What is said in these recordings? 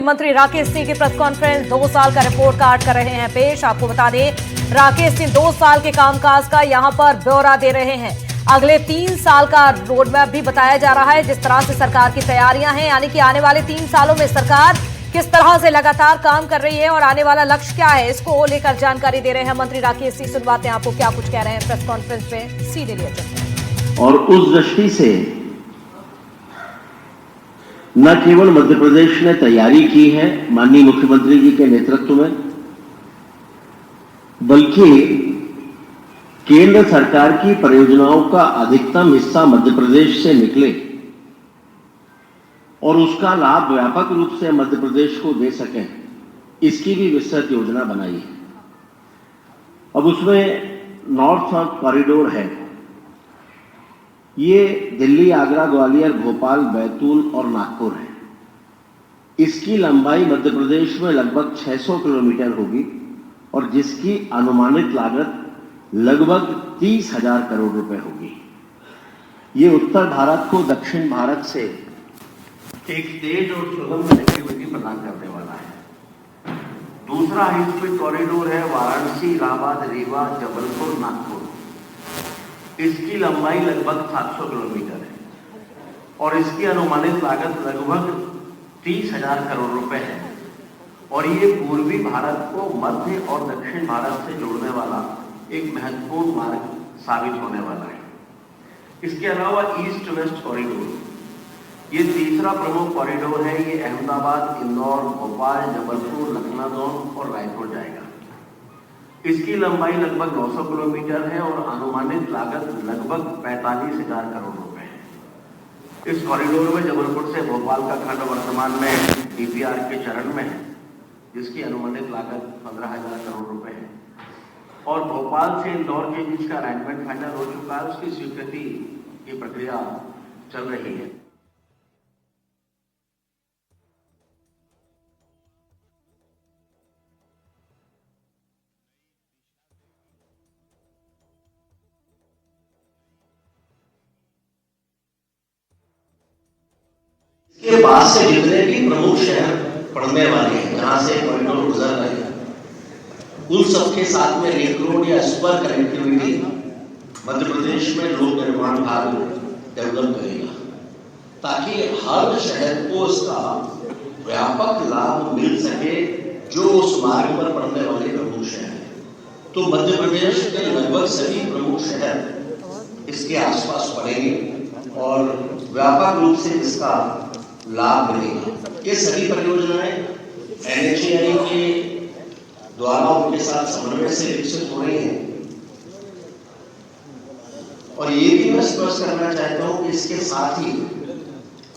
मंत्री राकेश सिंह की press conference 2 साल का रिपोर्ट कार्ड कर रहे हैं पेश। आपको बता दें, राकेश सिंह 2 साल के कामकाज का यहां पर ब्यौरा दे रहे हैं। अगले 3 साल का रोड मैप भी बताया जा रहा है, जिस तरह से सरकार की तैयारियां हैं, यानी कि आने वाले 3 सालों में सरकार किस तरह से लगातार काम कर रही है और आने वाला लक्ष्य क्या है, इसको लेकर जानकारी दे रहे हैं मंत्री राकेश सिंह। सुनवाते हैं आपको क्या कुछ कह रहे हैं प्रेस कॉन्फ्रेंस में, सीधे लिए चलते हैं। और उस दृष्टि से न केवल मध्य प्रदेश ने तैयारी की है माननीय मुख्यमंत्री जी के नेतृत्व में, बल्कि केंद्र सरकार की परियोजनाओं का अधिकतम हिस्सा मध्य प्रदेश से निकले और उसका लाभ व्यापक रूप से मध्य प्रदेश को दे सकें, इसकी भी विस्तृत योजना बनाई है। अब उसमें नॉर्थ साउथ कॉरिडोर है। ये दिल्ली, आगरा, ग्वालियर, भोपाल, बैतूल और नागपुर है। इसकी लंबाई मध्य प्रदेश में लगभग 600 किलोमीटर होगी और जिसकी अनुमानित लागत लगभग 30,000 करोड़ रुपए होगी। ये उत्तर भारत को दक्षिण भारत से एक तेज और सुगम कनेक्टिविटी प्रदान करने वाला है। दूसरा हाई स्पीड कॉरिडोर है वाराणसी, इलाहाबाद, रीवा, जबलपुर, नागपुर। इसकी लंबाई लगभग 700 किलोमीटर है और इसकी अनुमानित लागत लगभग 30,000 करोड़ रुपए है और ये पूर्वी भारत को मध्य और दक्षिण भारत से जोड़ने वाला एक महत्वपूर्ण मार्ग साबित होने वाला है। इसके अलावा ईस्ट वेस्ट कॉरिडोर, ये तीसरा प्रमुख कॉरिडोर है। ये अहमदाबाद, इंदौर, भोपाल, जबलपुर, लखनऊ और रायपुर जाएगा। इसकी लंबाई लगभग 900 किलोमीटर है और अनुमानित लागत लगभग 45,000 करोड़ रुपए है। इस कॉरिडोर में जबलपुर से भोपाल का खंड वर्तमान में डीपीआर के चरण में है, जिसकी अनुमानित लागत 15,000 करोड़ रुपए है और भोपाल से इंदौर के बीच का अलाइनमेंट फाइनल हो चुका है। उसकी स्वीकृति की प्रक्रिया चल रही है। के बाद से जितने भी प्रमुख शहर पड़ने वाले हैं, जहां से कॉरिडोर गुजर रहे हैं, उन सबके साथ में रिंग रोड या सुपर कनेक्टिविटी मध्य प्रदेश में लोक निर्माण विभाग डेवलप करेगा, ताकि हर शहर को इसका व्यापक लाभ मिल सके जो उस मार्ग पर पड़ने वाले प्रमुख शहर हैं। तो मध्य प्रदेश के लगभग सभी प्रमुख शहर इसके आसपास पड़ेंगे और व्यापक रूप से इसका लाभ मिलेगा। ये सभी परियोजनाएं NHAI के द्वारा उनके साथ समन्वय से विकसित हो रही हैं और ये भी मैं स्पष्ट करना चाहता हूं कि इसके साथ ही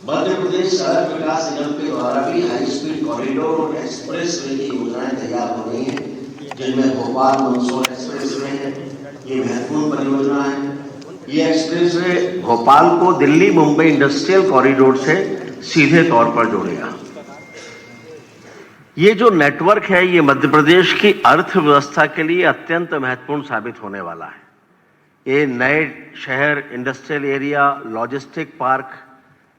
मध्य प्रदेश सड़क विकास निगम के द्वारा भी हाई स्पीड कॉरिडोर और एक्सप्रेस वे की योजनाएं तैयार हो रही हैं, जिनमें भोपाल मंदसौर एक्सप्रेस वे है। ये महत्वपूर्ण परियोजना है। ये एक्सप्रेस वे भोपाल को दिल्ली मुंबई इंडस्ट्रियल कॉरिडोर से सीधे तौर पर जोड़ेगा। ये जो नेटवर्क है, ये मध्य प्रदेश की अर्थव्यवस्था के लिए अत्यंत महत्वपूर्ण साबित होने वाला है। ये नए शहर, इंडस्ट्रियल एरिया, लॉजिस्टिक पार्क,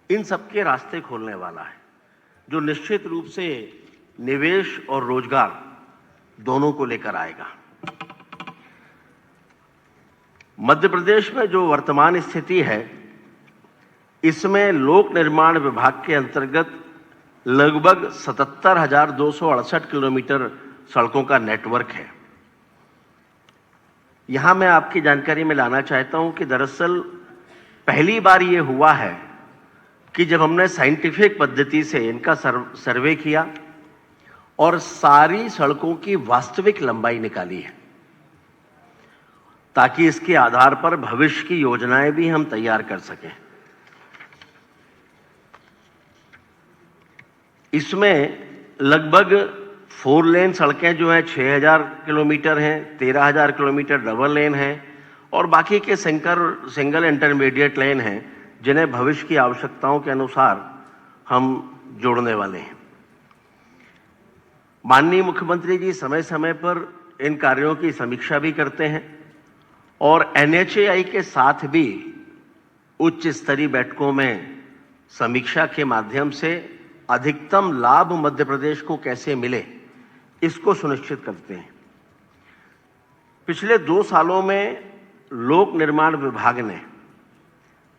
इन सबके रास्ते खोलने वाला है, जो निश्चित रूप से निवेश और रोजगार दोनों को लेकर आएगा। मध्य प्रदेश में जो वर्तमान स्थिति है, इसमें लोक निर्माण विभाग के अंतर्गत लगभग 77,268 किलोमीटर सड़कों का नेटवर्क है। यहां मैं आपकी जानकारी में लाना चाहता हूं कि दरअसल पहली बार यह हुआ है कि जब हमने साइंटिफिक पद्धति से इनका सर्वे किया और सारी सड़कों की वास्तविक लंबाई निकाली है, ताकि इसके आधार पर भविष्य की योजनाएं भी हम तैयार कर सकें। इसमें लगभग 4 लेन सड़कें जो हैं 6,000 किलोमीटर हैं, 13,000 किलोमीटर डबल लेन हैं और बाकी के सिंगल इंटरमीडिएट लेन हैं, जिन्हें भविष्य की आवश्यकताओं के अनुसार हम जोड़ने वाले हैं। माननीय मुख्यमंत्री जी समय समय पर इन कार्यों की समीक्षा भी करते हैं और NHAI के साथ भी उच्च स्तरीय बैठकों में समीक्षा के माध्यम से अधिकतम लाभ मध्य प्रदेश को कैसे मिले, इसको सुनिश्चित करते हैं। पिछले 2 सालों में लोक निर्माण विभाग ने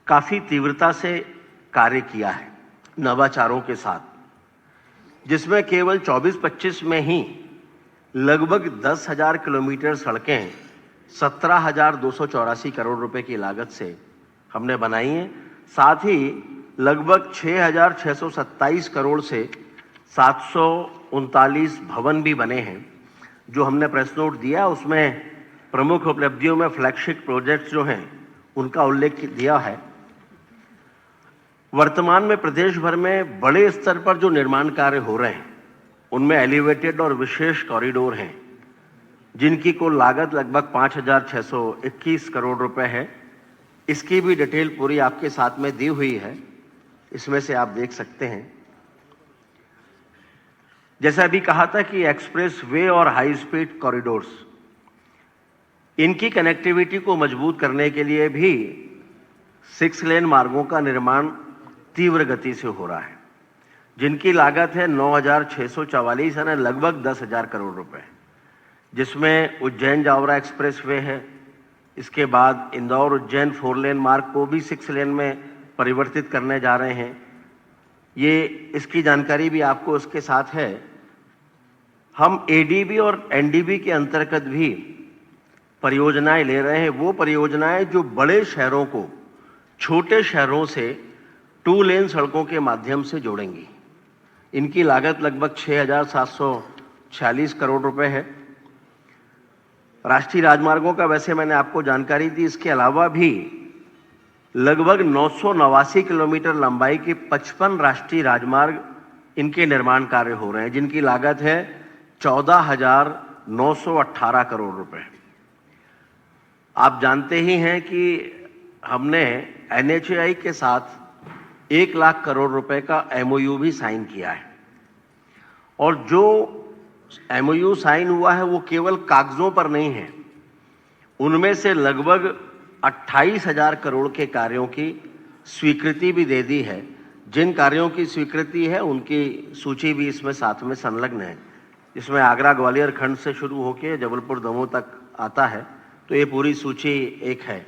काफी तीव्रता से कार्य किया है नवाचारों के साथ, जिसमें केवल 24-25 में ही लगभग 10,000 किलोमीटर सड़कें 17,284 करोड़ रुपए की लागत से हमने बनाई हैं। साथ ही लगभग 6,627 करोड़ से 739 भवन भी बने हैं। जो हमने प्रेस नोट दिया उसमें प्रमुख उपलब्धियों में फ्लैगशिप प्रोजेक्ट्स जो हैं उनका उल्लेख दिया है। वर्तमान में प्रदेश भर में बड़े स्तर पर जो निर्माण कार्य हो रहे हैं उनमें एलिवेटेड और विशेष कॉरिडोर हैं, जिनकी कुल लागत लगभग 5,621 करोड़ रुपए है। इसकी भी डिटेल पूरी आपके साथ में दी हुई है, इसमें से आप देख सकते हैं। जैसा अभी कहा था कि एक्सप्रेस वे और हाई स्पीड कॉरिडोर्स, इनकी कनेक्टिविटी को मजबूत करने के लिए भी 6 लेन मार्गों का निर्माण तीव्र गति से हो रहा है, जिनकी लागत है 9,644 यानी लगभग 10,000 करोड़ रुपए, जिसमें उज्जैन जावरा एक्सप्रेस वे है। इसके बाद इंदौर उज्जैन 4 लेन मार्ग को भी 6 लेन में परिवर्तित करने जा रहे हैं। ये इसकी जानकारी भी आपको इसके साथ है। हम एडीबी और एनडीबी के अंतर्गत भी परियोजनाएं ले रहे हैं, वो परियोजनाएं जो बड़े शहरों को छोटे शहरों से 2 लेन सड़कों के माध्यम से जोड़ेंगी। इनकी लागत लगभग 6,746 करोड़ रुपए है। राष्ट्रीय राजमार्गों का वैसे मैंने आपको जानकारी दी, इसके अलावा भी लगभग 989 किलोमीटर लंबाई के 55 राष्ट्रीय राजमार्ग इनके निर्माण कार्य हो रहे हैं, जिनकी लागत है 14,918 करोड़ रुपए। आप जानते ही हैं कि हमने NHAI के साथ 1 लाख करोड़ रुपए का MOU भी साइन किया है, और जो MOU साइन हुआ है वो केवल कागजों पर नहीं है। उनमें से लगभग 28,000 करोड़ के कार्यों की स्वीकृति भी दे दी है। जिन कार्यों की स्वीकृति है उनकी सूची भी इसमें साथ में संलग्न है। इसमें आगरा ग्वालियर खंड से शुरू होकर जबलपुर दमोह तक आता है, तो ये पूरी सूची एक है।